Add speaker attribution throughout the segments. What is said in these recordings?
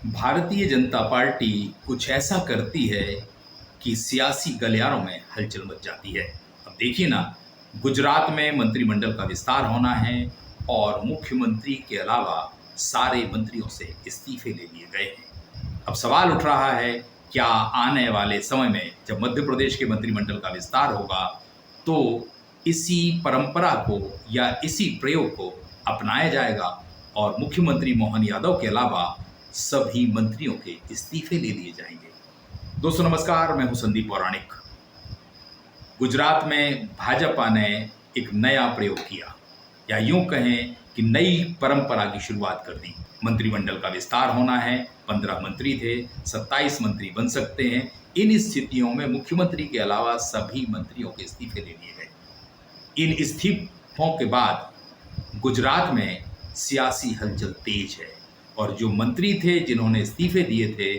Speaker 1: Bharatiya Janata party कुछ ऐसा करती है कि सियासी गलियारों में हलचल मच जाती है। अब देखिए ना, गुजरात में मंत्रिमंडल का विस्तार होना है और मुख्यमंत्री के अलावा सारे मंत्रियों से इस्तीफे ले लिए गए हैं। अब सवाल उठ रहा है, क्या आने वाले समय में जब मध्य प्रदेश के मंत्रिमंडल का विस्तार होगा तो इसी परंपरा को या इसी प्रयोग को अपनाया जाएगा और मुख्यमंत्री मोहन यादव के अलावा सभी मंत्रियों के इस्तीफे ले लिए जाएंगे। दोस्तों नमस्कार, मैं हूं संदीप पौराणिक। गुजरात में भाजपा ने एक नया प्रयोग किया या यूं कहें कि नई परंपरा की शुरुआत कर दी। मंत्रिमंडल का विस्तार होना है, 15 मंत्री थे, 27 मंत्री बन सकते हैं। इन स्थितियों में मुख्यमंत्री के अलावा सभी मंत्रियों के इस्तीफे ले लिए गए। इन इस्तीफों के बाद गुजरात में सियासी हलचल तेज है और जो मंत्री थे जिन्होंने इस्तीफे दिए थे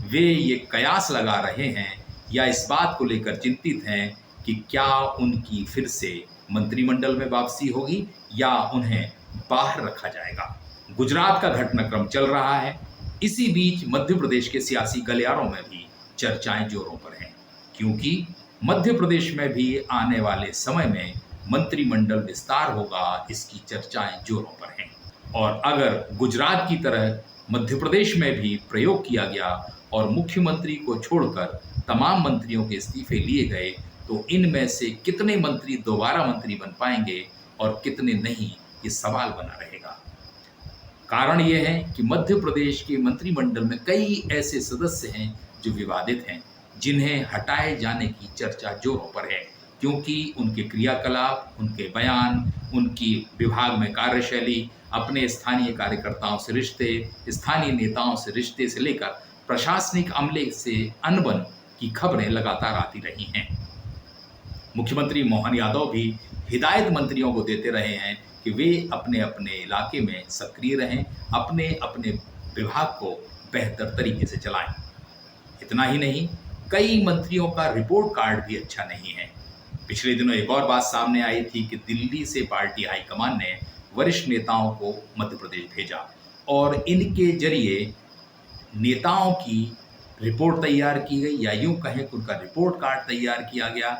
Speaker 1: वे ये कयास लगा रहे हैं या इस बात को लेकर चिंतित हैं कि क्या उनकी फिर से मंत्रिमंडल में वापसी होगी या उन्हें बाहर रखा जाएगा। गुजरात का घटनाक्रम चल रहा है। इसी बीच मध्य प्रदेश के सियासी गलियारों में भी चर्चाएं जोरों पर हैं, क्योंकि मध्य प्रदेश में भी आने वाले समय में मंत्रिमंडल विस्तार होगा, इसकी चर्चाएं जोरों पर हैं। और अगर गुजरात की तरह मध्य प्रदेश में भी प्रयोग किया गया और मुख्यमंत्री को छोड़कर तमाम मंत्रियों के इस्तीफे लिए गए तो इनमें से कितने मंत्री दोबारा मंत्री बन पाएंगे और कितने नहीं, ये सवाल बना रहेगा। कारण यह है कि मध्य प्रदेश के मंत्रिमंडल में कई ऐसे सदस्य हैं जो विवादित हैं, जिन्हें हटाए जाने की चर्चा जोरों पर है, क्योंकि उनके क्रियाकलाप, उनके बयान, उनकी विभाग में कार्यशैली, अपने स्थानीय कार्यकर्ताओं से रिश्ते, स्थानीय नेताओं से रिश्ते से लेकर प्रशासनिक अमले से अनबन की खबरें लगातार आती रही हैं। मुख्यमंत्री मोहन यादव भी हिदायत मंत्रियों को देते रहे हैं कि वे अपने अपने इलाके में सक्रिय रहें, अपने अपने विभाग को बेहतर तरीके से चलाएं। इतना ही नहीं, कई मंत्रियों का रिपोर्ट कार्ड भी अच्छा नहीं है। पिछले दिनों एक और बात सामने आई थी कि दिल्ली से पार्टी हाईकमान ने वरिष्ठ नेताओं को मध्य प्रदेश भेजा और इनके जरिए नेताओं की रिपोर्ट तैयार की गई या यूं कहें कि उनका रिपोर्ट कार्ड तैयार किया गया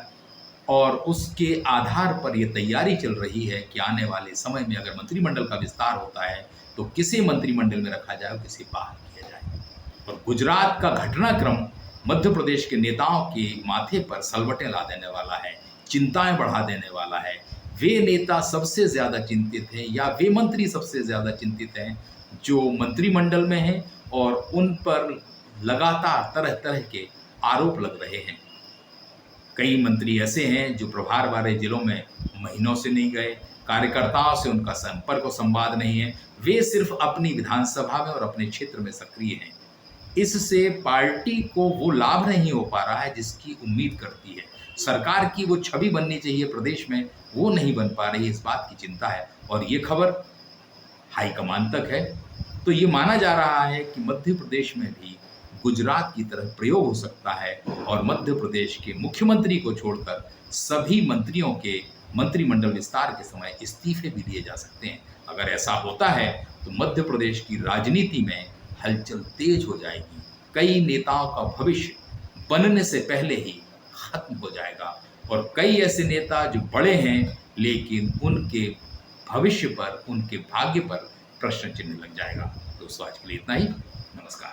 Speaker 1: और उसके आधार पर यह तैयारी चल रही है कि आने वाले समय में अगर मंत्रिमंडल का विस्तार होता है तो किसे मंत्रिमंडल में रखा जाए और किसे बाहर किया जाए। और गुजरात का घटनाक्रम मध्य प्रदेश के नेताओं के माथे पर सलवटें ला देने वाला है, चिंताएं बढ़ा देने वाला है। वे नेता सबसे ज्यादा चिंतित हैं या वे मंत्री सबसे ज्यादा चिंतित हैं जो मंत्रिमंडल में हैं और उन पर लगातार तरह तरह के आरोप लग रहे हैं। कई मंत्री ऐसे हैं जो प्रभार वाले जिलों में महीनों से नहीं गए, कार्यकर्ताओं से उनका संपर्क और संवाद नहीं है, वे सिर्फ अपनी विधानसभा में और अपने क्षेत्र में सक्रिय हैं। इससे पार्टी को वो लाभ नहीं हो पा रहा है जिसकी उम्मीद करती है। सरकार की वो छवि बननी चाहिए प्रदेश में, वो नहीं बन पा रही, इस बात की चिंता है और ये खबर हाईकमान तक है। तो ये माना जा रहा है कि मध्य प्रदेश में भी गुजरात की तरह प्रयोग हो सकता है और मध्य प्रदेश के मुख्यमंत्री को छोड़कर सभी मंत्रियों के मंत्रिमंडल विस्तार के समय इस्तीफे भी दिए जा सकते हैं। अगर ऐसा होता है तो मध्य प्रदेश की राजनीति में हलचल तेज हो जाएगी। कई नेताओं का भविष्य बनने से पहले ही खत्म हो जाएगा और कई ऐसे नेता जो बड़े हैं लेकिन उनके भविष्य पर, उनके भाग्य पर प्रश्न चिन्ह लग जाएगा। दोस्तों आज के लिए इतना ही। नमस्कार।